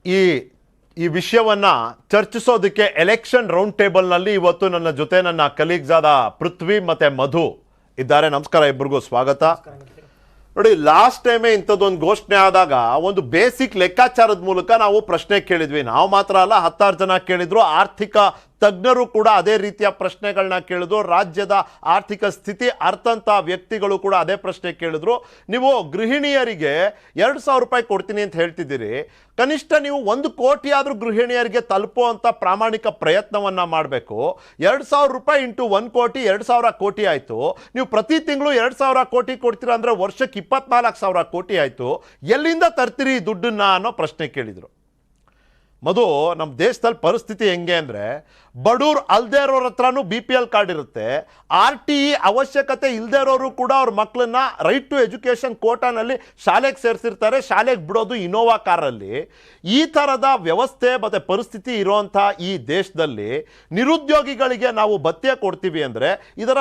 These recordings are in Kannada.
ಈ ಈ ವಿಷಯವನ್ನ ಚರ್ಚಿಸೋದಕ್ಕೆ ಎಲೆಕ್ಷನ್ ರೌಂಡ್ ಟೇಬಲ್ನಲ್ಲಿ ಇವತ್ತು ನನ್ನ ಜೊತೆ ನನ್ನ ಕಲೀಗ್ಸ್ ಆದ ಪೃಥ್ವಿ ಮತ್ತೆ ಮಧು ಇದ್ದಾರೆ. ನಮಸ್ಕಾರ, ಇಬ್ಬರಿಗೂ ಸ್ವಾಗತ. ನೋಡಿ, ಲಾಸ್ಟ್ ಟೈಮೇ ಇಂಥದ್ದೊಂದು ಘೋಷಣೆ ಆದಾಗ ಒಂದು ಬೇಸಿಕ್ ಲೆಕ್ಕಾಚಾರದ ಮೂಲಕ ನಾವು ಪ್ರಶ್ನೆ ಕೇಳಿದ್ವಿ. ನಾವು ಮಾತ್ರ ಅಲ್ಲ, 16 ಜನ ಕೇಳಿದ್ರು. ಆರ್ಥಿಕ ತಜ್ಞರು ಕೂಡ ಅದೇ ರೀತಿಯ ಪ್ರಶ್ನೆಗಳನ್ನ ಕೇಳಿದ್ರು. ರಾಜ್ಯದ ಆರ್ಥಿಕ ಸ್ಥಿತಿ ಅರ್ಥಂತ ವ್ಯಕ್ತಿಗಳು ಕೂಡ ಅದೇ ಪ್ರಶ್ನೆ ಕೇಳಿದ್ರು. ನೀವು ಗೃಹಿಣಿಯರಿಗೆ 2,000 ರೂಪಾಯಿ ಕೊಡ್ತೀನಿ ಅಂತ ಹೇಳ್ತಿದ್ದೀರಿ. ಕನಿಷ್ಠ ನೀವು 1 ಕೋಟಿ ಆದರೂ ಗೃಹಿಣಿಯರಿಗೆ ತಲುಪುವಂಥ ಪ್ರಾಮಾಣಿಕ ಪ್ರಯತ್ನವನ್ನು ಮಾಡಬೇಕು. 2,000 ರೂಪಾಯಿ ಇಂಟು 1 ಕೋಟಿ 2,000 ಕೋಟಿ ಆಯಿತು. ನೀವು ಪ್ರತಿ ತಿಂಗಳು 2,000 ಕೋಟಿ ಕೊಡ್ತೀರಾ ಅಂದರೆ ವರ್ಷಕ್ಕೆ 24,000 ಕೋಟಿ ಆಯಿತು. ಎಲ್ಲಿಂದ ತರ್ತೀರಿ ದುಡ್ಡನ್ನ ಅನ್ನೋ ಪ್ರಶ್ನೆ ಕೇಳಿದರು. ಮಧು, ನಮ್ಮ ದೇಶದಲ್ಲಿ ಪರಿಸ್ಥಿತಿ ಹೆಂಗೆ ಅಂದರೆ, ಬಡವ್ರು ಅಲ್ಲದೇ ಇರೋರ ಹತ್ರನೂ BPL ಕಾರ್ಡ್ ಇರುತ್ತೆ. RTE ಅವಶ್ಯಕತೆ ಇಲ್ಲದೇ ಇರೋರು ಕೂಡ ಅವ್ರ ಮಕ್ಕಳನ್ನ ರೈಟ್ ಟು ಎಜುಕೇಷನ್ ಕೋಟಾನಲ್ಲಿ ಶಾಲೆಗೆ ಸೇರಿಸಿರ್ತಾರೆ. ಶಾಲೆಗೆ ಬಿಡೋದು ಇನೋವಾ ಕಾರಲ್ಲಿ. ಈ ಥರದ ವ್ಯವಸ್ಥೆ ಮತ್ತು ಪರಿಸ್ಥಿತಿ ಇರೋವಂಥ ಈ ದೇಶದಲ್ಲಿ ನಿರುದ್ಯೋಗಿಗಳಿಗೆ ನಾವು ಭತ್ಯೆ ಕೊಡ್ತೀವಿ ಅಂದರೆ ಇದರ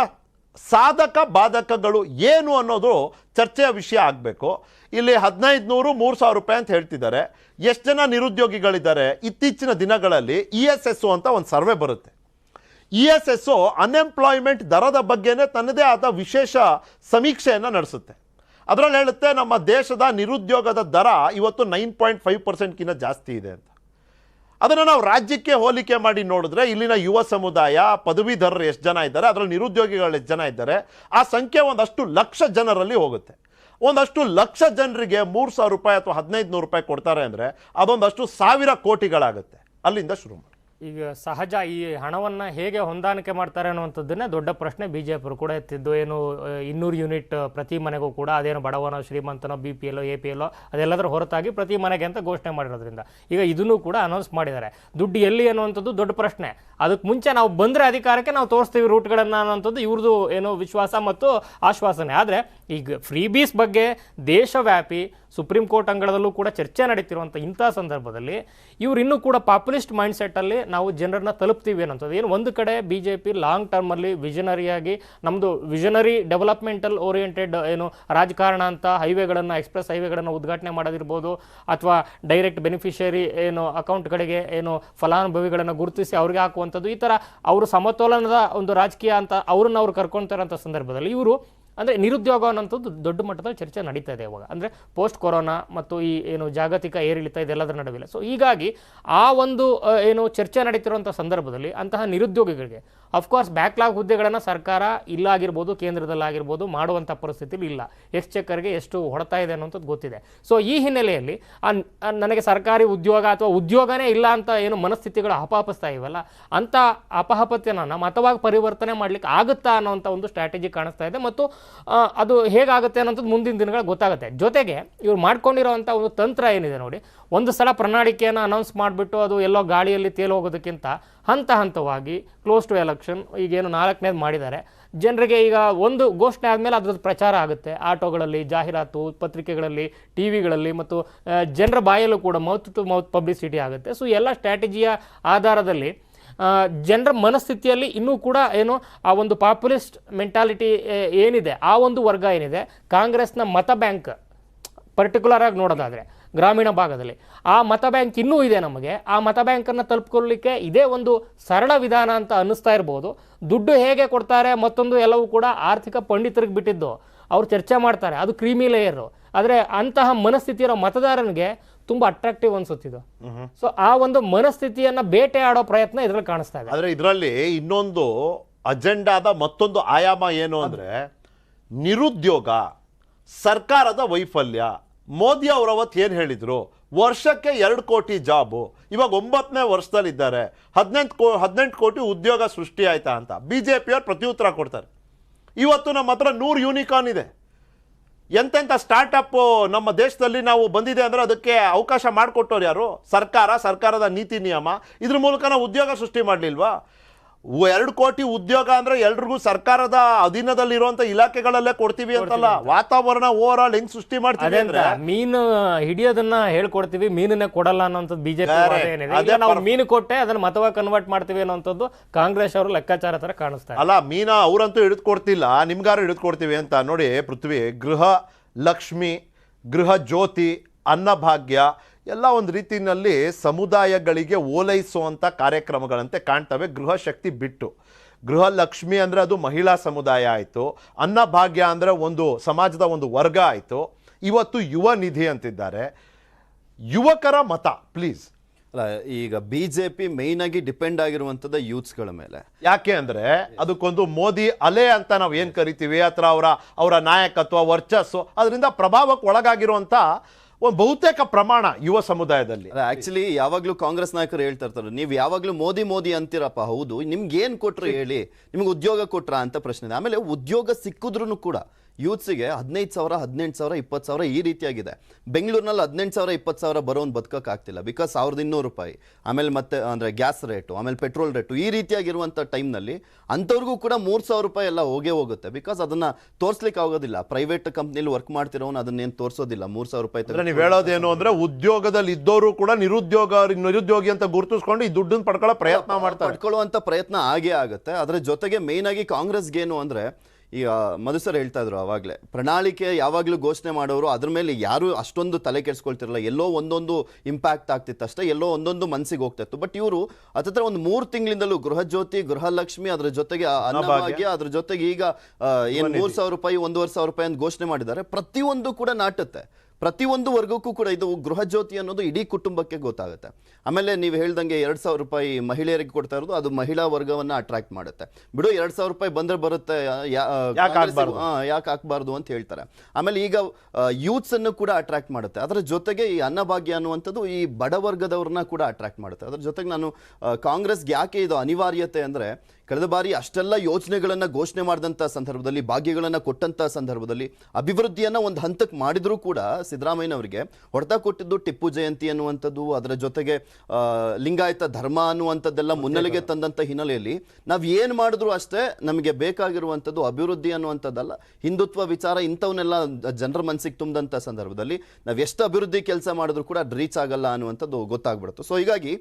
ಸಾಧಕ ಬಾಧಕಗಳು ಏನು ಅನ್ನೋದು ಚರ್ಚೆಯ ವಿಷಯ ಆಗಬೇಕು. ಇಲ್ಲಿ 1,500 3,000 ರೂಪಾಯಿ ಅಂತ ಹೇಳ್ತಿದ್ದಾರೆ. ಎಷ್ಟು ಜನ ನಿರುದ್ಯೋಗಿಗಳಿದ್ದಾರೆ? ಇತ್ತೀಚಿನ ದಿನಗಳಲ್ಲಿ ESS ಅಂತ ಒಂದು ಸರ್ವೆ ಬರುತ್ತೆ. ESS ಅನ್ಎಂಪ್ಲಾಯ್ಮೆಂಟ್ ದರದ ಬಗ್ಗೆನೇ ತನ್ನದೇ ಆದ ವಿಶೇಷ ಸಮೀಕ್ಷೆಯನ್ನು ನಡೆಸುತ್ತೆ. ಅದರಲ್ಲಿ ಹೇಳುತ್ತೆ ನಮ್ಮ ದೇಶದ ನಿರುದ್ಯೋಗದ ದರ ಇವತ್ತು 9.5%ಗಿಂತ ಜಾಸ್ತಿ ಇದೆ ಅಂತ. ಅದನ್ನು ನಾವು ರಾಜ್ಯಕ್ಕೆ ಹೋಲಿಕೆ ಮಾಡಿ ನೋಡಿದ್ರೆ ಇಲ್ಲಿನ ಯುವ ಸಮುದಾಯ, ಪದವೀಧರರು ಎಷ್ಟು ಜನ ಇದ್ದಾರೆ, ಅದರಲ್ಲಿ ನಿರುದ್ಯೋಗಿಗಳು ಎಷ್ಟು ಜನ ಇದ್ದಾರೆ, ಆ ಸಂಖ್ಯೆ ಒಂದಷ್ಟು ಲಕ್ಷ ಜನರಲ್ಲಿ ಹೋಗುತ್ತೆ. ಒಂದಷ್ಟು ಲಕ್ಷ ಜನರಿಗೆ 3,000 ರೂಪಾಯಿ ಅಥವಾ 1,500 ರೂಪಾಯಿ ಕೊಡ್ತಾರೆ ಅಂದರೆ ಅದೊಂದಷ್ಟು 1,000 ಕೋಟಿಗಳಾಗುತ್ತೆ. ಅಲ್ಲಿಂದ ಶುರು ಮಾಡಿ. ಈಗ ಸಹಜ ಈ ಹಣವನ್ನು ಹೇಗೆ ಹೊಂದಾಣಿಕೆ ಮಾಡ್ತಾರೆ ಅನ್ನುವಂಥದ್ದನ್ನೇ ದೊಡ್ಡ ಪ್ರಶ್ನೆ BJP ಕೂಡ ಎತ್ತಿದ್ದು. ಏನು 200 ಯೂನಿಟ್ ಪ್ರತಿ ಮನೆಗೂ ಕೂಡ, ಅದೇನು ಬಡವನೋ ಶ್ರೀಮಂತನೋ BPL APL ಅದೆಲ್ಲದರ ಹೊರತಾಗಿ ಪ್ರತಿ ಮನೆಗೆ ಅಂತ ಘೋಷಣೆ ಮಾಡಿರೋದ್ರಿಂದ ಈಗ ಇದನ್ನು ಕೂಡ ಅನೌನ್ಸ್ ಮಾಡಿದ್ದಾರೆ. ದುಡ್ಡು ಎಲ್ಲಿ ಅನ್ನುವಂಥದ್ದು ದೊಡ್ಡ ಪ್ರಶ್ನೆ. ಅದಕ್ಕೆ ಮುಂಚೆ ನಾವು ಬಂದರೆ ಅಧಿಕಾರಕ್ಕೆ ನಾವು ತೋರಿಸ್ತೀವಿ ರೂಟ್ಗಳನ್ನು ಅನ್ನೋಂಥದ್ದು ಇವ್ರದ್ದು ಏನೋ ವಿಶ್ವಾಸ ಮತ್ತು ಆಶ್ವಾಸನೆ. ಆದರೆ ಈಗ ಫ್ರೀಬೀಸ್ ಬಗ್ಗೆ ದೇಶವ್ಯಾಪಿ ಸುಪ್ರೀಂ ಕೋರ್ಟ್ ಅಂಗಳದಲ್ಲೂ ಕೂಡ ಚರ್ಚೆ ನಡೀತಿರುವಂಥ ಇಂಥ ಸಂದರ್ಭದಲ್ಲಿ ಇವ್ರು ಇನ್ನೂ ಕೂಡ ಪಾಪ್ಯುಲಿಸ್ಟ್ ಮೈಂಡ್ಸೆಟ್ಟಲ್ಲಿ ನಾವು ಜನರನ್ನ ತಲುಪ್ತೀವಿ ಅನ್ನೋಂಥದ್ದು. ಏನು ಒಂದು ಕಡೆ BJP ಲಾಂಗ್ ಟರ್ಮಲ್ಲಿ ವಿಷನರಿಯಾಗಿ ನಮ್ಮದು ವಿಷನರಿ ಡೆವಲಪ್ಮೆಂಟಲ್ ಓರಿಯೆಂಟೆಡ್ ಏನು ರಾಜಕಾರಣ ಅಂತ ಹೈವೇಗಳನ್ನು, ಎಕ್ಸ್ಪ್ರೆಸ್ ಹೈವೇಗಳನ್ನು ಉದ್ಘಾಟನೆ ಮಾಡೋದಿರ್ಬೋದು, ಅಥವಾ ಡೈರೆಕ್ಟ್ ಬೆನಿಫಿಷಿಯರಿ ಏನು ಅಕೌಂಟ್ಗಳಿಗೆ ಏನು ಫಲಾನುಭವಿಗಳನ್ನು ಗುರುತಿಸಿ ಅವ್ರಿಗೆ ಹಾಕುವಂಥದ್ದು, ಈ ಥರ ಅವರು ಸಮತೋಲನದ ಒಂದು ರಾಜಕೀಯ ಅಂತ ಅವ್ರನ್ನ ಅವ್ರು ಕರ್ಕೊಳ್ತಾರಂಥ ಸಂದರ್ಭದಲ್ಲಿ ಇವರು ಅಂದರೆ ನಿರುದ್ಯೋಗ ಅನ್ನೋಂಥದ್ದು ದೊಡ್ಡ ಮಟ್ಟದಲ್ಲಿ ಚರ್ಚೆ ನಡೀತಾ ಇದೆ ಇವಾಗ. ಅಂದರೆ ಪೋಸ್ಟ್ ಕೊರೋನಾ ಮತ್ತು ಈ ಏನು ಜಾಗತಿಕ ಏರಿಳಿತ ಇದೆಲ್ಲದರ ನಡುವಿಲ್ಲ. ಸೊ ಹೀಗಾಗಿ ಆ ಒಂದು ಏನು ಚರ್ಚೆ ನಡೀತಿರುವಂಥ ಸಂದರ್ಭದಲ್ಲಿ ಅಂತಹ ನಿರುದ್ಯೋಗಿಗಳಿಗೆ ಅಫ್ಕೋರ್ಸ್ ಬ್ಯಾಕ್ಲಾಗ್ ಹುದ್ದೆಗಳನ್ನು ಸರ್ಕಾರ ಇಲ್ಲಾಗಿರ್ಬೋದು, ಕೇಂದ್ರದಲ್ಲಾಗಿರ್ಬೋದು ಮಾಡುವಂಥ ಪರಿಸ್ಥಿತಿಲಿ ಇಲ್ಲ. ಎಕ್ಸ್ಚೆಕ್ಕರ್ಗೆ ಎಷ್ಟು ಹೊಡ್ತಾ ಇದೆ ಅನ್ನೋಂಥದ್ದು ಗೊತ್ತಿದೆ. ಸೊ ಈ ಹಿನ್ನೆಲೆಯಲ್ಲಿ ನನಗೆ ಸರ್ಕಾರಿ ಉದ್ಯೋಗ ಅಥವಾ ಉದ್ಯೋಗನೇ ಇಲ್ಲ ಅಂತ ಏನು ಮನಸ್ಥಿತಿಗಳು ಹಪಾಪಿಸ್ತಾ ಇವೆಲ್ಲ, ಅಂಥ ಅಪಹಪತ್ಯನ ಮತವಾಗಿ ಪರಿವರ್ತನೆ ಮಾಡಲಿಕ್ಕೆ ಆಗುತ್ತಾ ಅನ್ನೋಂಥ ಒಂದು ಸ್ಟ್ರಾಟಜಿ ಕಾಣಿಸ್ತಾ ಇದೆ. ಮತ್ತು ಅದು ಹೇಗಾಗುತ್ತೆ ಅನ್ನೋಂಥದ್ದು ಮುಂದಿನ ದಿನಗಳು ಗೊತ್ತಾಗುತ್ತೆ. ಜೊತೆಗೆ ಇವ್ರು ಮಾಡ್ಕೊಂಡಿರೋವಂಥ ಒಂದು ತಂತ್ರ ಏನಿದೆ ನೋಡಿ, ಒಂದು ಸಲ ಪ್ರಣಾಳಿಕೆಯನ್ನು ಅನೌನ್ಸ್ ಮಾಡಿಬಿಟ್ಟು ಅದು ಎಲ್ಲೋ ಗಾಳಿಯಲ್ಲಿ ತೇಲಿ ಹೋಗೋದಕ್ಕಿಂತ ಹಂತ ಹಂತವಾಗಿ ಕ್ಲೋಸ್ ಟು ಎಲೆಕ್ಷನ್ ಈಗೇನು 4ನೇದು ಮಾಡಿದ್ದಾರೆ. ಜನರಿಗೆ ಈಗ ಒಂದು ಘೋಷಣೆ ಆದಮೇಲೆ ಅದ್ರದ್ದು ಪ್ರಚಾರ ಆಗುತ್ತೆ. ಆಟೋಗಳಲ್ಲಿ, ಜಾಹೀರಾತು, ಪತ್ರಿಕೆಗಳಲ್ಲಿ, TVಗಳಲ್ಲಿ ಮತ್ತು ಜನರ ಬಾಯಲ್ಲೂ ಕೂಡ ಮೌತ್ ಟು ಮೌತ್ ಪಬ್ಲಿಸಿಟಿ ಆಗುತ್ತೆ. ಸೊ ಎಲ್ಲ ಸ್ಟ್ರಾಟಜಿಯ ಆಧಾರದಲ್ಲಿ ಜನರ ಮನಸ್ಥಿತಿಯಲ್ಲಿ ಇನ್ನೂ ಕೂಡ ಏನು ಆ ಒಂದು ಪಾಪ್ಯುಲಿಸ್ಟ್ ಮೆಂಟಾಲಿಟಿ ಏನಿದೆ, ಆ ಒಂದು ವರ್ಗ ಏನಿದೆ, ಕಾಂಗ್ರೆಸ್ನ ಮತ ಬ್ಯಾಂಕ್ ಪರ್ಟಿಕ್ಯುಲರ್ ಆಗಿ ನೋಡೋದಾದರೆ ಗ್ರಾಮೀಣ ಭಾಗದಲ್ಲಿ ಆ ಮತ ಬ್ಯಾಂಕ್ ಇನ್ನೂ ಇದೆ. ನಮಗೆ ಆ ಮತ ಬ್ಯಾಂಕನ್ನು ತಲುಪ್ಕೊಳ್ಳಿಕ್ಕೆ ಇದೇ ಒಂದು ಸರಳ ವಿಧಾನ ಅಂತ ಅನ್ನಿಸ್ತಾ ಇರ್ಬೋದು. ದುಡ್ಡು ಹೇಗೆ ಕೊಡ್ತಾರೆ ಮತ್ತೊಂದು ಎಲ್ಲವೂ ಕೂಡ ಆರ್ಥಿಕ ಪಂಡಿತರಿಗೆ ಬಿಟ್ಟಿದ್ದು, ಅವ್ರು ಚರ್ಚೆ ಮಾಡ್ತಾರೆ, ಅದು ಕ್ರೀಮಿ ಲೇಯರು. ಆದರೆ ಅಂತಹ ಮನಸ್ಥಿತಿ ಇರೋ ಮತದಾರನಿಗೆ ತುಂಬ ಅಟ್ರಾಕ್ಟಿವ್ ಅನ್ಸುತ್ತಿದ್ದು. ಸೊ ಆ ಒಂದು ಮನಸ್ಥಿತಿಯನ್ನ ಬೇಟೆ ಆಡೋ ಪ್ರಯತ್ನ ಇದ್ರಲ್ಲಿ ಕಾಣಿಸ್ತಾ ಇದೆ. ಆದರೆ ಇದರಲ್ಲಿ ಇನ್ನೊಂದು ಅಜೆಂಡಾದ ಮತ್ತೊಂದು ಆಯಾಮ ಏನು ಅಂದರೆ ನಿರುದ್ಯೋಗ, ಸರ್ಕಾರದ ವೈಫಲ್ಯ. ಮೋದಿ ಅವರು ಅವತ್ತು ಏನು ಹೇಳಿದರು, ವರ್ಷಕ್ಕೆ 2 ಕೋಟಿ ಜಾಬು, ಇವಾಗ 9ನೇ ವರ್ಷದಲ್ಲಿದ್ದಾರೆ, 18 ಕೋಟಿ ಉದ್ಯೋಗ ಸೃಷ್ಟಿ ಆಯ್ತಾ ಅಂತ BJPಯವ್ರು ಪ್ರತ್ಯುತ್ತರ ಕೊಡ್ತಾರೆ. ಇವತ್ತು ನಮ್ಮ ಹತ್ರ 100 ಯೂನಿಕಾರ್ನ್ ಇದೆ. ಎಂತೆಂಥ ಸ್ಟಾರ್ಟಪ್ ನಮ್ಮ ದೇಶದಲ್ಲಿ ನಾವು ಬಂದಿದೆ ಅಂದರೆ ಅದಕ್ಕೆ ಅವಕಾಶ ಮಾಡಿಕೊಟ್ಟವ್ರು ಯಾರು? ಸರ್ಕಾರದ ನೀತಿ ನಿಯಮ. ಇದ್ರ ಮೂಲಕ ನಾವು ಉದ್ಯೋಗ ಸೃಷ್ಟಿ ಮಾಡಲಿಲ್ವಾ? 2 ಕೋಟಿ ಉದ್ಯೋಗ ಅಂದರೆ ಎಲ್ರಿಗೂ ಸರ್ಕಾರದ ಅಧೀನದಲ್ಲಿರುವಂಥ ಇಲಾಖೆಗಳಲ್ಲೇ ಕೊಡ್ತೀವಿ ಅಂತಲ್ಲ, ವಾತಾವರಣ ಓವರ್ ಆಲ್ ಹೆಂಗ್ ಸೃಷ್ಟಿ ಮಾಡ್ತೀವಿ ಅಂದ್ರೆ ಮೀನು ಹಿಡಿಯೋದನ್ನ ಹೇಳ್ಕೊಡ್ತೀವಿ, ಮೀನನ್ನೇ ಕೊಡಲ್ಲ ಅನ್ನೋಂಥದ್ದು BJP ಏನಿದೆ. ನಾವು ಮೀನು ಕೊಟ್ಟೆ ಅದನ್ನ ಮತವಾಗಿ ಕನ್ವರ್ಟ್ ಮಾಡ್ತೀವಿ ಅನ್ನೋಂಥದ್ದು ಕಾಂಗ್ರೆಸ್ ಅವರು ಲೆಕ್ಕಾಚಾರ ತರ ಕಾಣಿಸ್ತಾರೆ. ಅಲ್ಲ, ಮೀನ ಅವರಂತೂ ಹಿಡಿದು ಕೊಡ್ತಿಲ್ಲ, ನಿಮ್ಗಾರು ಹಿಡಿದು ಕೊಡ್ತೀವಿ ಅಂತ. ನೋಡಿ ಪೃಥ್ವಿ, ಗೃಹ ಲಕ್ಷ್ಮಿ, ಗೃಹ ಜ್ಯೋತಿ, ಅನ್ನಭಾಗ್ಯ ಎಲ್ಲ ಒಂದು ರೀತಿಯಲ್ಲಿ ಸಮುದಾಯಗಳಿಗೆ ಓಲೈಸುವಂಥ ಕಾರ್ಯಕ್ರಮಗಳಂತೆ ಕಾಣ್ತವೆ ಗೃಹ ಶಕ್ತಿ ಬಿಟ್ಟು. ಗೃಹಲಕ್ಷ್ಮಿ ಅಂದರೆ ಅದು ಮಹಿಳಾ ಸಮುದಾಯ ಆಯಿತು, ಅನ್ನಭಾಗ್ಯ ಅಂದರೆ ಒಂದು ಸಮಾಜದ ಒಂದು ವರ್ಗ ಆಯಿತು, ಇವತ್ತು ಯುವ ನಿಧಿ ಅಂತಿದ್ದಾರೆ. ಯುವಕರ ಮತ ಪ್ಲೀಸ್. ಅಲ್ಲ, ಈಗ ಬಿಜೆಪಿ ಮೇಯ್ನ್ ಆಗಿ ಡಿಪೆಂಡ್ ಆಗಿರುವಂಥದ್ದು ಯೂತ್ಸ್ಗಳ ಮೇಲೆ. ಯಾಕೆ ಅಂದರೆ ಅದಕ್ಕೊಂದು ಮೋದಿ ಅಲೆ ಅಂತ ನಾವು ಏನು ಕರಿತೀವಿ, ಅಥವಾ ಅವರ ನಾಯಕತ್ವ, ವರ್ಚಸ್ಸು, ಅದರಿಂದ ಪ್ರಭಾವಕ್ಕೆ ಒಳಗಾಗಿರುವಂಥ ಒಂದು ಬಹುತೇಕ ಪ್ರಮಾಣ ಯುವ ಸಮುದಾಯದಲ್ಲಿ. ಆಕ್ಚುಲಿ ಯಾವಾಗ್ಲೂ ಕಾಂಗ್ರೆಸ್ ನಾಯಕರು ಹೇಳ್ತಾ ಇರ್ತಾರೆ, ನೀವು ಯಾವಾಗ್ಲೂ ಮೋದಿ ಮೋದಿ ಅಂತೀರಪ್ಪ. ಹೌದು, ನಿಮ್ಗೆ ಏನ್ ಕೊಟ್ರು ಹೇಳಿ, ನಿಮ್ಗೆ ಉದ್ಯೋಗ ಕೊಟ್ರ ಅಂತ ಪ್ರಶ್ನೆ. ಆಮೇಲೆ ಉದ್ಯೋಗ ಸಿಕ್ಕಿದ್ರು ಕೂಡ ಯೂತ್ಸಿಗೆ 15,000, 18,000, 20,000 ಈ ರೀತಿಯಾಗಿದೆ. ಬೆಂಗಳೂರಿನಲ್ಲಿ 18,000, 20,000 ಬರೋನ್ ಬದುಕಕ್ಕೆ ಆಗ್ತಿಲ್ಲ. ಬಿಕಾಸ್ 1,200 ರೂಪಾಯಿ, ಆಮೇಲೆ ಮತ್ತೆ ಅಂದರೆ ಗ್ಯಾಸ್ ರೇಟು, ಆಮೇಲೆ ಪೆಟ್ರೋಲ್ ರೇಟು, ಈ ರೀತಿಯಾಗಿರುವಂಥ ಟೈಮ್ನಲ್ಲಿ ಅಂಥವ್ರಿಗೂ ಕೂಡ 3,000 ರೂಪಾಯಿ ಎಲ್ಲ ಹೋಗುತ್ತೆ. ಬಿಕಾಸ್ ಅದನ್ನು ತೋರಿಸ್ಲಿಕ್ಕೆ ಆಗೋದಿಲ್ಲ. ಪ್ರೈವೇಟ್ ಕಂಪ್ನಿಲಿ ವರ್ಕ್ ಮಾಡ್ತಿರೋನು ಅದನ್ನೇನು ತೋರಿಸೋದಿಲ್ಲ. 3,000 ರೂಪಾಯಿ. ನೀವು ಹೇಳೋದೇನು ಅಂದರೆ ಉದ್ಯೋಗದಲ್ಲಿ ಇದ್ದವರು ಕೂಡ ನಿರುದ್ಯೋಗಿ ಅಂತ ಗುರುತಿಸ್ಕೊಂಡು ಈ ದುಡ್ಡನ್ನು ಪಡ್ಕೊಳ್ಳೋ ಪ್ರಯತ್ನ ಮಾಡ್ತಾರೆ. ಪಡ್ಕೊಳ್ಳುವಂಥ ಪ್ರಯತ್ನ ಆಗೇ ಆಗುತ್ತೆ. ಅದರ ಜೊತೆಗೆ ಮೇಯ್ನ್ ಆಗಿ ಕಾಂಗ್ರೆಸ್ಗೇನು ಅಂದರೆ, ಈಗ ಮಧು ಸರ್ ಹೇಳ್ತಾ ಇದ್ರು ಆವಾಗಲೇ, ಪ್ರಣಾಳಿಕೆ ಯಾವಾಗಲೂ ಘೋಷಣೆ ಮಾಡೋರು ಅದ್ರ ಮೇಲೆ ಯಾರು ಅಷ್ಟೊಂದು ತಲೆ ಕೆಡಿಸ್ಕೊಳ್ತಿರಲ್ಲ. ಎಲ್ಲೋ ಒಂದೊಂದು ಇಂಪ್ಯಾಕ್ಟ್ ಆಗ್ತಿತ್ತು ಅಷ್ಟೇ, ಎಲ್ಲೋ ಒಂದೊಂದು ಮನಸ್ಸಿಗೆ ಹೋಗ್ತಾ ಇತ್ತು. ಬಟ್ ಇವರು ಹತ್ತಿರ ಒಂದು 3 ತಿಂಗಳಿಂದಲೂ ಗೃಹ ಜ್ಯೋತಿ, ಗೃಹಲಕ್ಷ್ಮಿ, ಅದ್ರ ಜೊತೆಗೆ ಅನ್ನಭಾಗ್ಯ, ಅದ್ರ ಜೊತೆಗೆ ಈಗ ಏನು 3,000 ರೂಪಾಯಿ, 1,500 ರೂಪಾಯಿ ಅಂತ ಘೋಷಣೆ ಮಾಡಿದ್ದಾರೆ. ಪ್ರತಿಯೊಂದು ಕೂಡ ನಾಟುತ್ತೆ. ಪ್ರತಿಯೊಂದು ವರ್ಗಕ್ಕೂ ಕೂಡ ಇದು ಗೃಹ ಜ್ಯೋತಿ ಅನ್ನೋದು ಇಡೀ ಕುಟುಂಬಕ್ಕೆ ಗೊತ್ತಾಗುತ್ತೆ. ಆಮೇಲೆ ನೀವು ಹೇಳ್ದಂಗೆ 2,000 ರೂಪಾಯಿ ಮಹಿಳೆಯರಿಗೆ ಕೊಡ್ತಾ ಇರೋದು, ಅದು ಮಹಿಳಾ ವರ್ಗವನ್ನ ಅಟ್ರಾಕ್ಟ್ ಮಾಡುತ್ತೆ. ಬಿಡು, 2,000 ರೂಪಾಯಿ ಬಂದ್ರೆ ಬರುತ್ತೆ, ಯಾಕೆ ಹಾಕ್ಬಾರ್ದು ಅಂತ ಹೇಳ್ತಾರೆ. ಆಮೇಲೆ ಈಗ ಯೂತ್ಸ್ ಅನ್ನು ಕೂಡ ಅಟ್ರಾಕ್ಟ್ ಮಾಡುತ್ತೆ. ಅದರ ಜೊತೆಗೆ ಈ ಅನ್ನಭಾಗ್ಯ ಅನ್ನುವಂಥದ್ದು ಈ ಬಡವರ್ಗದವ್ರನ್ನ ಕೂಡ ಅಟ್ರಾಕ್ಟ್ ಮಾಡುತ್ತೆ. ಅದ್ರ ಜೊತೆಗೆ ನಾನು ಕಾಂಗ್ರೆಸ್ಗೆ ಯಾಕೆ ಇದು ಅನಿವಾರ್ಯತೆ ಅಂದರೆ, ಕಳೆದ ಬಾರಿ ಅಷ್ಟೆಲ್ಲ ಯೋಜನೆಗಳನ್ನು ಘೋಷಣೆ ಮಾಡಿದಂಥ ಸಂದರ್ಭದಲ್ಲಿ, ಭಾಗ್ಯಗಳನ್ನು ಕೊಟ್ಟಂಥ ಸಂದರ್ಭದಲ್ಲಿ ಅಭಿವೃದ್ಧಿಯನ್ನು ಒಂದು ಹಂತಕ್ಕೆ ಮಾಡಿದರೂ ಕೂಡ ಸಿದ್ದರಾಮಯ್ಯನವರಿಗೆ ಹೊಡೆತ ಕೊಟ್ಟಿದ್ದು ಟಿಪ್ಪು ಜಯಂತಿ ಅನ್ನುವಂಥದ್ದು, ಅದರ ಜೊತೆಗೆ ಲಿಂಗಾಯತ ಧರ್ಮ ಅನ್ನುವಂಥದ್ದೆಲ್ಲ ಮುನ್ನೆಲೆಗೆ ತಂದಂಥ ಹಿನ್ನೆಲೆಯಲ್ಲಿ ನಾವು ಏನು ಮಾಡಿದ್ರು ಅಷ್ಟೇ ನಮಗೆ ಬೇಕಾಗಿರುವಂಥದ್ದು ಅಭಿವೃದ್ಧಿ ಅನ್ನುವಂಥದ್ದಲ್ಲ, ಹಿಂದುತ್ವ ವಿಚಾರ ಇಂಥವನ್ನೆಲ್ಲ ಜನರ ಮನಸ್ಸಿಗೆ ತುಂಬಿದಂಥ ಸಂದರ್ಭದಲ್ಲಿ ನಾವು ಎಷ್ಟು ಅಭಿವೃದ್ಧಿ ಕೆಲಸ ಮಾಡಿದ್ರು ಕೂಡ ರೀಚ್ ಆಗಲ್ಲ ಅನ್ನುವಂಥದ್ದು ಗೊತ್ತಾಗ್ಬಿಡುತ್ತೆ. ಸೊ ಹೀಗಾಗಿ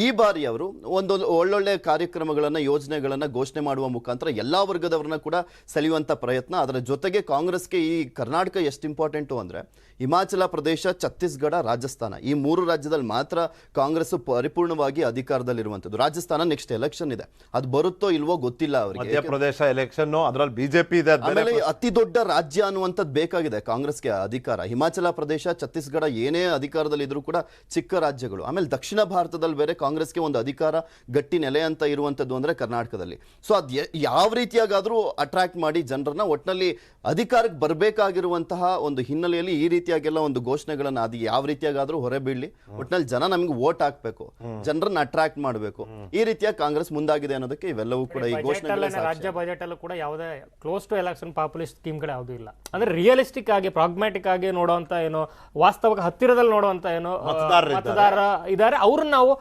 ಈ ಬಾರಿ ಅವರು ಒಂದೊಂದು ಒಳ್ಳೊಳ್ಳೆ ಕಾರ್ಯಕ್ರಮಗಳನ್ನು, ಯೋಜನೆಗಳನ್ನು ಘೋಷಣೆ ಮಾಡುವ ಮುಖಾಂತರ ಎಲ್ಲಾ ವರ್ಗದವರನ್ನ ಕೂಡ ಸೆಳೆಯುವಂತ ಪ್ರಯತ್ನ. ಅದರ ಜೊತೆಗೆ ಕಾಂಗ್ರೆಸ್ಗೆ ಈ ಕರ್ನಾಟಕ ಎಷ್ಟು ಇಂಪಾರ್ಟೆಂಟು ಅಂದ್ರೆ, ಹಿಮಾಚಲ ಪ್ರದೇಶ, ಛತ್ತೀಸ್ಗಢ, ರಾಜಸ್ಥಾನ, ಈ 3 ರಾಜ್ಯದಲ್ಲಿ ಮಾತ್ರ ಕಾಂಗ್ರೆಸ್ ಪರಿಪೂರ್ಣವಾಗಿ ಅಧಿಕಾರದಲ್ಲಿರುವಂಥದ್ದು. ರಾಜಸ್ಥಾನ ನೆಕ್ಸ್ಟ್ ಎಲೆಕ್ಷನ್ ಇದೆ, ಅದು ಬರುತ್ತೋ ಇಲ್ವೋ ಗೊತ್ತಿಲ್ಲ ಅವರಿಗೆ. ಮಧ್ಯಪ್ರದೇಶ ಎಲೆಕ್ಷನ್, ಅದರಲ್ಲಿ ಬಿಜೆಪಿ ಇದೆ. ಆಮೇಲೆ ಅತಿ ದೊಡ್ಡ ರಾಜ್ಯ ಅನ್ನುವಂಥದ್ದು ಬೇಕಾಗಿದೆ ಕಾಂಗ್ರೆಸ್ಗೆ ಅಧಿಕಾರ. ಹಿಮಾಚಲ ಪ್ರದೇಶ, ಛತ್ತೀಸ್ಗಢ ಏನೇ ಅಧಿಕಾರದಲ್ಲಿ ಇದ್ರೂ ಕೂಡ ಚಿಕ್ಕ ರಾಜ್ಯಗಳು. ಆಮೇಲೆ ದಕ್ಷಿಣ ಭಾರತದಲ್ಲಿ ಬೇರೆ ಕಾಂಗ್ರೆಸ್ಗೆ ಒಂದು ಅಧಿಕಾರ ಗಟ್ಟಿ ನೆಲೆ ಅಂತ ಇರುವಂಥದ್ದು ಅಂದ್ರೆ ಕರ್ನಾಟಕದಲ್ಲಿ. ಸೊ ಅದು ಯಾವ ರೀತಿಯಾಗಾದ್ರೂ ಅಟ್ರಾಕ್ಟ್ ಮಾಡಿ ಜನರನ್ನ ಒಟ್ಟಿನಲ್ಲಿ ಅಧಿಕಾರಕ್ಕೆ ಬರಬೇಕಾಗಿರುವಂತಹ ಒಂದು ಹಿನ್ನೆಲೆಯಲ್ಲಿ ಈ ರೀತಿಯಾಗೆಲ್ಲ ಒಂದು ಘೋಷಣೆಗಳನ್ನ ಅದು ಯಾವ ರೀತಿಯಾಗಾದ್ರೂ ಹೊರ ಬೀಳಲಿ, ಒಟ್ಟಿನಲ್ಲಿ ಜನ ನಮಗೆ ವೋಟ್ ಹಾಕ್ಬೇಕು, ಜನರನ್ನ ಅಟ್ರಾಕ್ಟ್ ಮಾಡಬೇಕು, ಈ ರೀತಿಯಾಗಿ ಕಾಂಗ್ರೆಸ್ ಮುಂದಾಗಿದೆ ಅನ್ನೋದಕ್ಕೆ ಇವೆಲ್ಲವೂ ಕೂಡ ಈ ಘೋಷಣೆಗಳ ರಾಜ್ಯ ಬಜೆಟ್ ಅಲ್ಲೂ ಕೂಡ ಯಾವುದೇ ಕ್ಲೋಸ್ ಟು ಎಲೆಕ್ಷನ್ ಪಾಪ್ಯುಲಿಸ್ಟ್ ಸ್ಕೀಮ್ಗಳು ಯಾವುದೂ ಇಲ್ಲ. ಅಂದ್ರೆ ರಿಯಲಿಸ್ಟಿಕ್ ಆಗಿ, ಪ್ರಾಗ್ಮ್ಯಾಟಿಕ್ ಆಗಿ ನೋಡುವಂತ ಏನು, ವಾಸ್ತವಕ್ಕೆ ಹತ್ತಿರದಲ್ಲಿ ನೋಡುವಂತ ಏನು ಮತದಾರ ಇದ್ದಾರೆ, ಅವ್ರನ್ನ ನಾವು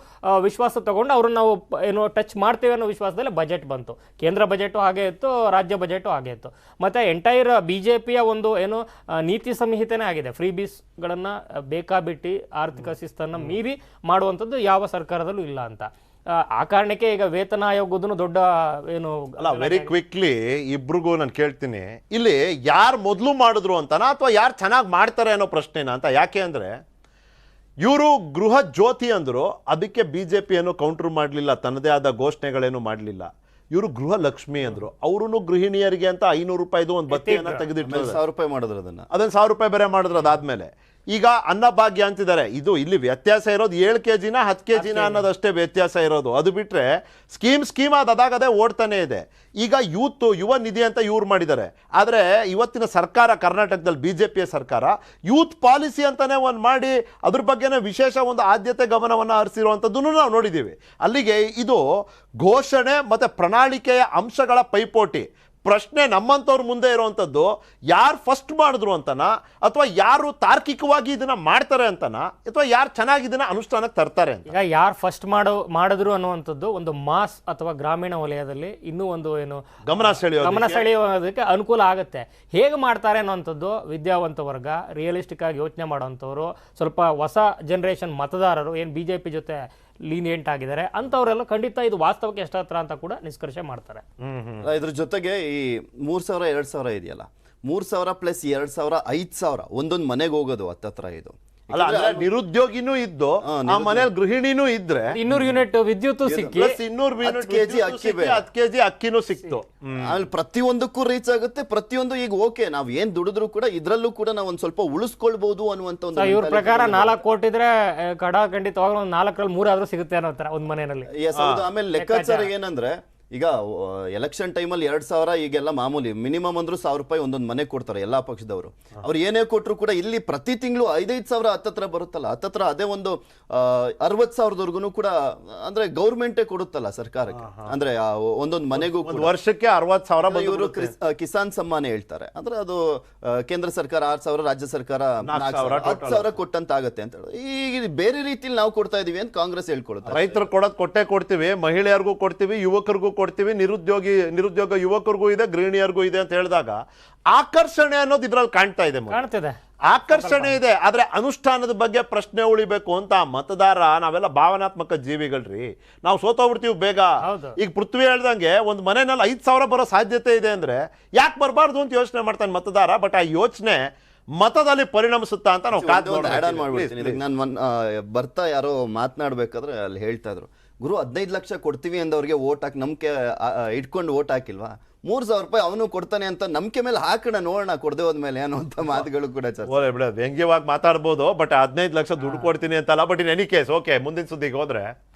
ವಿಶ್ವಾಸ ತಗೊಂಡು ಅವ್ರನ್ನ ನಾವು ಏನು ಟಚ್ ಮಾಡ್ತೇವೆ ಅನ್ನೋ ವಿಶ್ವಾಸದಲ್ಲಿ ಬಜೆಟ್ ಬಂತು. ಕೇಂದ್ರ ಬಜೆಟು ಹಾಗೆ ಇತ್ತು, ರಾಜ್ಯ ಬಜೆಟು ಹಾಗೆ ಇತ್ತು. ಮತ್ತೆ ಎಂಟೈರ್ ಬಿಜೆಪಿಯ ಒಂದು ಏನು ನೀತಿ ಸಂಹಿತೆನೇ ಆಗಿದೆ. ಫ್ರೀ ಬೀಸ್ಗಳನ್ನ ಬೇಕಾಬಿಟ್ಟಿ ಆರ್ಥಿಕ ಶಿಸ್ತನ್ನು ಮೀರಿ ಮಾಡುವಂಥದ್ದು ಯಾವ ಸರ್ಕಾರದಲ್ಲೂ ಇಲ್ಲ ಅಂತ. ಆ ಕಾರಣಕ್ಕೆ ಈಗ ವೇತನ ಆಯೋಗದೂ ದೊಡ್ಡ ಏನು ಅಲ್ಲ, ವೆರಿ ಕ್ವಿಕ್ಲಿ ಇಬ್ರಿಗೂ ನಾನು ಕೇಳ್ತೀನಿ, ಇಲ್ಲಿ ಯಾರು ಮೊದಲು ಮಾಡಿದ್ರು ಅಂತನಾ ಅಥವಾ ಯಾರು ಚೆನ್ನಾಗಿ ಮಾಡ್ತಾರೆ ಅನ್ನೋ ಪ್ರಶ್ನೆನಾ ಅಂತ. ಯಾಕೆ ಅಂದರೆ ಇವರು ಗೃಹ ಜ್ಯೋತಿ ಅಂದರು, ಅದಕ್ಕೆ ಬಿಜೆಪಿ ಏನು ಕೌಂಟರ್ ಮಾಡಲಿಲ್ಲ, ತನ್ನದೇ ಆದ ಘೋಷಣೆಗಳೇನು ಮಾಡಲಿಲ್ಲ. ಇವರು ಗೃಹ ಲಕ್ಷ್ಮಿ ಅಂದ್ರು, ಅವರು ಗೃಹಿಣಿಯರಿಗೆ ಅಂತ 500 ರೂಪಾಯಿದು ಒಂದು ಬತ್ತಿಯನ್ನು ತೆಗೆದಿಟ್ಟು 1,000 ರೂಪಾಯಿ ಮಾಡಿದ್ರು, ಅದನ್ನ 1,000 ರೂಪಾಯಿ ಬೇರೆ ಮಾಡಿದ್ರು. ಅದಾದ್ಮೇಲೆ ಈಗ ಅನ್ನಭಾಗ್ಯ ಅಂತಿದ್ದಾರೆ. ಇದು ಇಲ್ಲಿ ವ್ಯತ್ಯಾಸ ಇರೋದು 7 kgನ 10 kgನ ಅನ್ನೋದಷ್ಟೇ ವ್ಯತ್ಯಾಸ ಇರೋದು. ಅದು ಬಿಟ್ಟರೆ ಸ್ಕೀಮ್ ಅದಾಗದೇ ಓಡ್ತಾನೆ ಇದೆ. ಈಗ ಯುವ ನಿಧಿ ಅಂತ ಇವ್ರು ಮಾಡಿದ್ದಾರೆ. ಆದರೆ ಇವತ್ತಿನ ಸರ್ಕಾರ, ಕರ್ನಾಟಕದಲ್ಲಿ ಬಿಜೆಪಿಯ ಸರ್ಕಾರ ಯೂತ್ ಪಾಲಿಸಿ ಅಂತಾನೆ ಒಂದು ಮಾಡಿ ಅದ್ರ ಬಗ್ಗೆನೇ ವಿಶೇಷ ಒಂದು ಆದ್ಯತೆ ಗಮನವನ್ನು ಹರಿಸಿರುವಂಥದ್ದನ್ನು ನಾವು ನೋಡಿದ್ದೀವಿ. ಅಲ್ಲಿಗೆ ಇದು ಘೋಷಣೆ ಮತ್ತು ಪ್ರಣಾಳಿಕೆಯ ಅಂಶಗಳ ಪೈಪೋಟಿ. ಪ್ರಶ್ನೆ ನಮ್ಮಂಥವ್ರ ಮುಂದೆ ಇರುವಂಥದ್ದು, ಯಾರು ಫಸ್ಟ್ ಮಾಡಿದ್ರು ಅಂತನಾ ಅಥವಾ ಯಾರು ತಾರ್ಕಿಕವಾಗಿ ಇದನ್ನ ಮಾಡ್ತಾರೆ ಅಂತನಾ ಅಥವಾ ಯಾರು ಚೆನ್ನಾಗಿ ಇದನ್ನ ಅನುಷ್ಠಾನಕ್ಕೆ ತರ್ತಾರೆ ಅಂತ. ಈಗ ಯಾರು ಫಸ್ಟ್ ಮಾಡಿದ್ರು ಅನ್ನುವಂಥದ್ದು ಒಂದು ಮಾಸ್ ಅಥವಾ ಗ್ರಾಮೀಣ ವಲಯದಲ್ಲಿ ಇನ್ನೂ ಒಂದು ಏನು ಗಮನ ಸೆಳೆಯೋದಕ್ಕೆ ಅನುಕೂಲ ಆಗುತ್ತೆ. ಹೇಗೆ ಮಾಡ್ತಾರೆ ಅನ್ನುವಂಥದ್ದು ವಿದ್ಯಾವಂತ ವರ್ಗ, ರಿಯಲಿಸ್ಟಿಕ್ ಆಗಿ ಯೋಚನೆ ಮಾಡುವಂಥವ್ರು, ಸ್ವಲ್ಪ ಹೊಸ ಜನರೇಷನ್ ಮತದಾರರು ಏನು ಬಿಜೆಪಿ ಜೊತೆ ಲೀನಿಯಂಟ್ ಆಗಿದ್ದಾರೆ ಅಂಥವರೆಲ್ಲ ಖಂಡಿತ ಇದು ವಾಸ್ತವಕ್ಕೆ ಎಷ್ಟು ಹತ್ರ ಅಂತ ಕೂಡ ನಿಷ್ಕರ್ಷೆ ಮಾಡ್ತಾರೆ. ಇದ್ರ ಜೊತೆಗೆ ಈ 3,000 2,000 ಇದೆಯಲ್ಲ, 3,000 + 2,000 5,000 ಒಂದೊಂದು ಮನೆಗೆ ಹೋಗೋದು ಹತ್ತತ್ರ. ಇದು ಅಲ್ಲ ಅಂದ್ರೆ ನಿರುದ್ಯೋಗಿನೂ ಇದ್ದು ಆ ಮನೇಲಿ ಗೃಹಿಣಿನೂ ಇದ್ರೆ 200 ಯೂನಿಟ್ ವಿದ್ಯುತ್ ಸಿಕ್ಕಿ ಪ್ಲಸ್ 200 10 kg ಅಕ್ಕಿ ಬೇರೆ. 10 kg ಅಕ್ಕಿನೂ ಸಿಕ್ತು. ಆಮೇಲೆ ಪ್ರತಿಯೊಂದಕ್ಕೂ ರೀಚ್ ಆಗುತ್ತೆ. ಪ್ರತಿಯೊಂದು ಈಗ ಓಕೆ ನಾವ್ ಏನ್ ದುಡಿದ್ರು ಕೂಡ ಇದ್ರಲ್ಲೂ ಕೂಡ ನಾವು ಒಂದ್ ಸ್ವಲ್ಪ ಉಳಿಸ್ಕೊಳ್ಬಹುದು ಅನ್ನುವಂತ ಒಂದು ಇವ್ರ ಪ್ರಕಾರ 4 ಕೋಟಿ ಇದ್ರೆ ಖಂಡಿತವಾಗ್ಲೂ ಒಂದು 4ರಲ್ಲಿ 3 ಆದ್ರೂ ಸಿಗುತ್ತೆ ಅನ್ನೋ ತರ ಒಂದ್ ಮನೆಯಲ್ಲಿ. Yes, ಹೌದು. ಆಮೇಲೆ ಲೆಕ್ಕಾಚಾರ ಏನಂದ್ರೆ ಈಗ ಎಲೆಕ್ಷನ್ ಟೈಮಲ್ಲಿ 2,000 ಈಗೆಲ್ಲ ಮಾಮೂಲಿ, ಮಿನಿಮಮ್ ಅಂದ್ರೂ 1,000 ರೂಪಾಯಿ ಒಂದೊಂದು ಮನೆ ಕೊಡ್ತಾರೆ ಎಲ್ಲಾ ಪಕ್ಷದವರು. ಅವ್ರು ಏನೇ ಕೊಟ್ಟರು ಕೂಡ ಇಲ್ಲಿ ಪ್ರತಿ ತಿಂಗಳು 5,000 ಹತ್ತತ್ರ ಬರುತ್ತಲ್ಲ, ಹತ್ತತ್ರ ಅದೇ ಒಂದು 60,000ದವರೆಗೂ ಕೂಡ ಅಂದ್ರೆ ಗೌರ್ಮೆಂಟೇ ಕೊಡುತ್ತಲ್ಲ ಸರ್ಕಾರಕ್ಕೆ. ಅಂದ್ರೆ ಒಂದೊಂದು ಮನೆಗೂ ಒಂದು ವರ್ಷಕ್ಕೆ 60,000 ಇವರು ಕಿಸಾನ್ ಸಮ್ಮಾನ ಹೇಳ್ತಾರೆ. ಅಂದ್ರೆ ಅದು ಕೇಂದ್ರ ಸರ್ಕಾರ 6,000, ರಾಜ್ಯ ಸರ್ಕಾರ 10,000 ಕೊಟ್ಟಂತ ಆಗತ್ತೆ ಅಂತ ಹೇಳಿ. ಈಗ ಬೇರೆ ರೀತಿಲಿ ನಾವು ಕೊಡ್ತಾ ಇದೀವಿ ಅಂತ ಕಾಂಗ್ರೆಸ್ ಹೇಳ್ಕೊಡುತ್ತೆ. ರೈತರು ಕೊಟ್ಟೇ ಕೊಡ್ತೀವಿ, ಮಹಿಳೆಯರಿಗೂ ಕೊಡ್ತೀವಿ, ಯುವಕರಿಗೂ ಕೊಡ್ತೀವಿ, ನಿರುದ್ಯೋಗ ಯುವಕರಿಗೂ ಇದೆ, ಗೃಹಿಣಿಯರಿಗೂ ಇದೆ ಅಂತ ಹೇಳಿದಾಗ ಆಕರ್ಷಣೆ ಅನ್ನೋದು ಇದ್ರಲ್ಲಿ ಕಾಣ್ತಾ ಇದೆ. ಕಾಣ್ತಿದೆ, ಆಕರ್ಷಣೆ ಇದೆ, ಆದ್ರೆ ಅನುಷ್ಠಾನದ ಬಗ್ಗೆ ಪ್ರಶ್ನೆ ಉಳಿಬೇಕು ಅಂತ ಮತದಾರ. ನಾವೆಲ್ಲ ಭಾವನಾತ್ಮಕ ಜೀವಿಗಳ್ರಿ, ನಾವು ಸೋತೋಗ್ಬಿಡ್ತೀವಿ ಬೇಗ. ಈಗ ಪೃಥ್ವಿ ಹೇಳ್ದಂಗೆ ಒಂದು ಮನೆಯಲ್ಲಿ 5,000 ಬರೋ ಸಾಧ್ಯತೆ ಇದೆ ಅಂದ್ರೆ ಯಾಕೆ ಬರಬಾರ್ದು ಅಂತ ಯೋಚನೆ ಮಾಡ್ತಾನೆ ಮತದಾರ. ಬಟ್ ಆ ಯೋಚನೆ ಮತದಲ್ಲಿ ಪರಿಣಮಿಸುತ್ತಾ ಅಂತ ನಾವು ನಾನು ಬರ್ತಾ ಯಾರೋ ಮಾತನಾಡ್ಬೇಕಾದ್ರೆ ಅಲ್ಲಿ ಹೇಳ್ತಾ ಇದ್ರು, ಗುರು 15 ಲಕ್ಷ ಕೊಡ್ತೀವಿ ಅಂದವ್ರಿಗೆ ಓಟ್ ಹಾಕಿ ನಂಬಿಕೆ ಇಟ್ಕೊಂಡು ಓಟ್ ಹಾಕಿಲ್ವಾ, 3,000 ರೂಪಾಯಿ ಅವನು ಕೊಡ್ತಾನೆ ಅಂತ ನಂಬಿಕೆ ಮೇಲೆ ಹಾಕೋಣ, ನೋಡೋಣ ಕೊಡದೆ ಹೋದ್ಮೇಲೆ ಅನ್ನುವಂತ ಮಾತುಗಳು ಕೂಡ ವ್ಯಂಗ್ಯವಾಗಿ ಮಾತಾಡ್ಬೋದು. ಬಟ್ 15 ಲಕ್ಷ ದುಡ್ಡು ಕೊಡ್ತೀನಿ ಅಂತಲ್ಲ. But in any case okay, ಮುಂದಿನ ಸುದ್ದಿಗೆ ಹೋದ್ರೆ